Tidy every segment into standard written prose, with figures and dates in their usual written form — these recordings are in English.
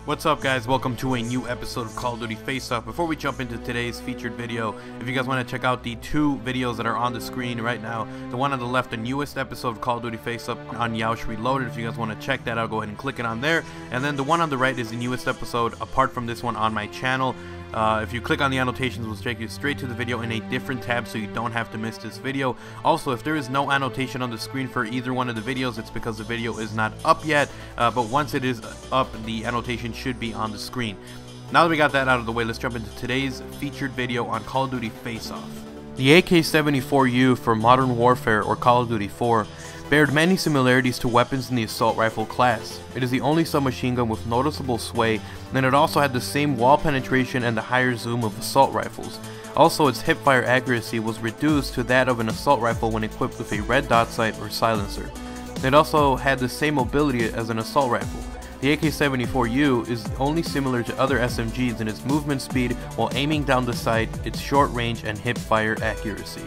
What's up guys, welcome to a new episode of Call of Duty Face Off. Before we jump into today's featured video, if you guys want to check out the two videos that are on the screen right now, the one on the left, the newest episode of Call of Duty Face Off on Yaush Reloaded. If you guys want to check that out, go ahead and click it on there. And then the one on the right is the newest episode apart from this one on my channel. If you click on the annotations, it will take you straight to the video in a different tab so you don't have to miss this video. Also, if there is no annotation on the screen for either one of the videos, it's because the video is not up yet, but once it is up, the annotation should be on the screen. Now that we got that out of the way, let's jump into today's featured video on Call of Duty Face Off. The AK74u for Modern Warfare or Call of Duty 4 bared many similarities to weapons in the assault rifle class. It is the only submachine gun with noticeable sway, and it also had the same wall penetration and the higher zoom of assault rifles. Also, its hipfire accuracy was reduced to that of an assault rifle when equipped with a red dot sight or silencer. It also had the same mobility as an assault rifle. The AK74u is only similar to other SMGs in its movement speed while aiming down the sight, its short range and hipfire accuracy.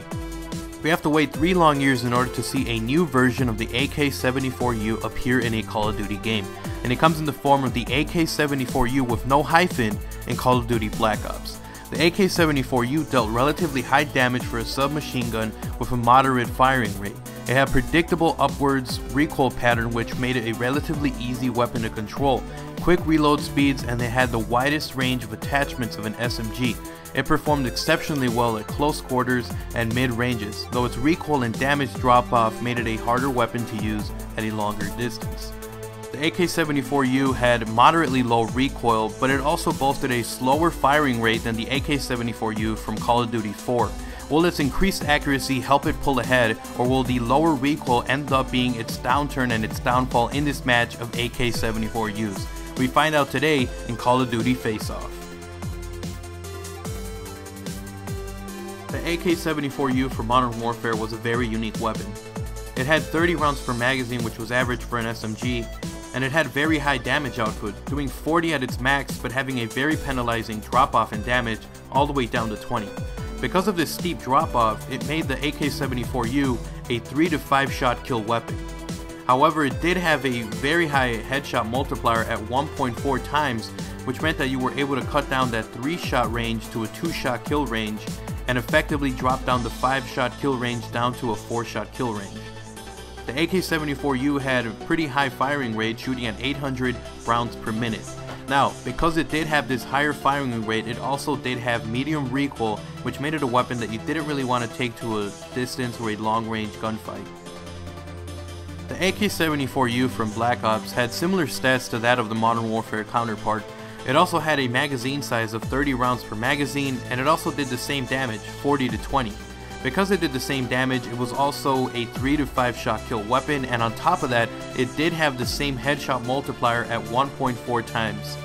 We have to wait 3 long years in order to see a new version of the AK74u appear in a Call of Duty game, and it comes in the form of the AK74u with no hyphen in Call of Duty Black Ops. The AK74u dealt relatively high damage for a submachine gun with a moderate firing rate. It had predictable upwards recoil pattern which made it a relatively easy weapon to control, quick reload speeds, and it had the widest range of attachments of an SMG. It performed exceptionally well at close quarters and mid ranges, though its recoil and damage drop-off made it a harder weapon to use at a longer distance. The AK74u had moderately low recoil, but it also boasted a slower firing rate than the AK74u from Call of Duty 4. Will its increased accuracy help it pull ahead, or will the lower recoil end up being its downturn and its downfall in this match of AK74us? We find out today in Call of Duty Face Off. The AK74u for Modern Warfare was a very unique weapon. It had 30 rounds per magazine, which was average for an SMG, and it had very high damage output, doing 40 at its max but having a very penalizing drop-off in damage all the way down to 20. Because of this steep drop-off, it made the AK74u a 3 to 5 shot kill weapon. However, it did have a very high headshot multiplier at 1.4 times, which meant that you were able to cut down that 3-shot range to a 2-shot kill range, and effectively drop down the 5-shot kill range down to a 4-shot kill range. The AK74u had a pretty high firing rate, shooting at 800 rounds per minute. Now, because it did have this higher firing rate, it also did have medium recoil, which made it a weapon that you didn't really want to take to a distance or a long-range gunfight. The AK74u from Black Ops had similar stats to that of the Modern Warfare counterpart. It also had a magazine size of 30 rounds per magazine, and it also did the same damage, 40 to 20. Because it did the same damage, it was also a 3 to 5 shot kill weapon, and on top of that, it did have the same headshot multiplier at 1.4 times.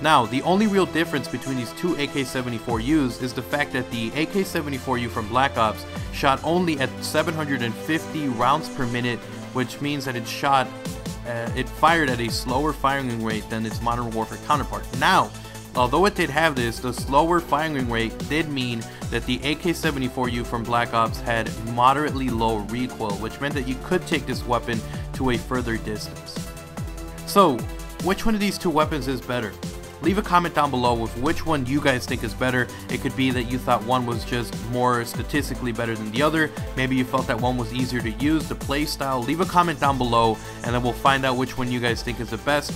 Now, the only real difference between these two AK74us is the fact that the AK74u from Black Ops shot only at 750 rounds per minute, which means that it fired at a slower firing rate than its Modern Warfare counterpart. Now, although it did have this, the slower firing rate did mean that the AK74u from Black Ops had moderately low recoil, which meant that you could take this weapon to a further distance. So, which one of these two weapons is better? Leave a comment down below with which one you guys think is better. It could be that you thought one was just more statistically better than the other. Maybe you felt that one was easier to use, the play style. Leave a comment down below and then we'll find out which one you guys think is the best.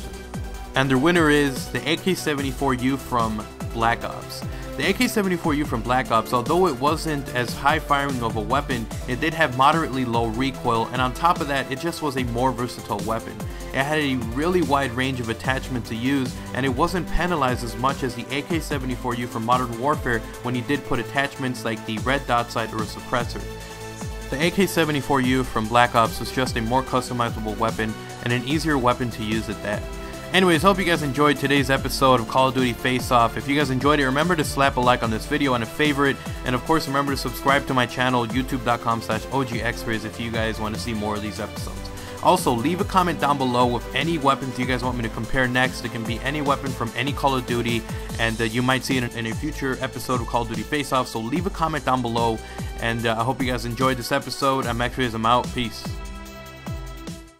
And the winner is the AK74u from Black Ops. The AK74u from Black Ops, although it wasn't as high firing of a weapon, it did have moderately low recoil, and on top of that, it just was a more versatile weapon. It had a really wide range of attachment to use, and it wasn't penalized as much as the AK74u from Modern Warfare when you did put attachments like the red dot sight or a suppressor. The AK74u from Black Ops was just a more customizable weapon, and an easier weapon to use at that. Anyways, hope you guys enjoyed today's episode of Call of Duty Face Off. If you guys enjoyed it, remember to slap a like on this video and a favorite, and of course remember to subscribe to my channel, youtube.com/OGXfreeze, if you guys want to see more of these episodes. Also, leave a comment down below with any weapons you guys want me to compare next. It can be any weapon from any Call of Duty, and you might see it in a future episode of Call of Duty Face Off, so leave a comment down below, and I hope you guys enjoyed this episode. I'm out. Peace.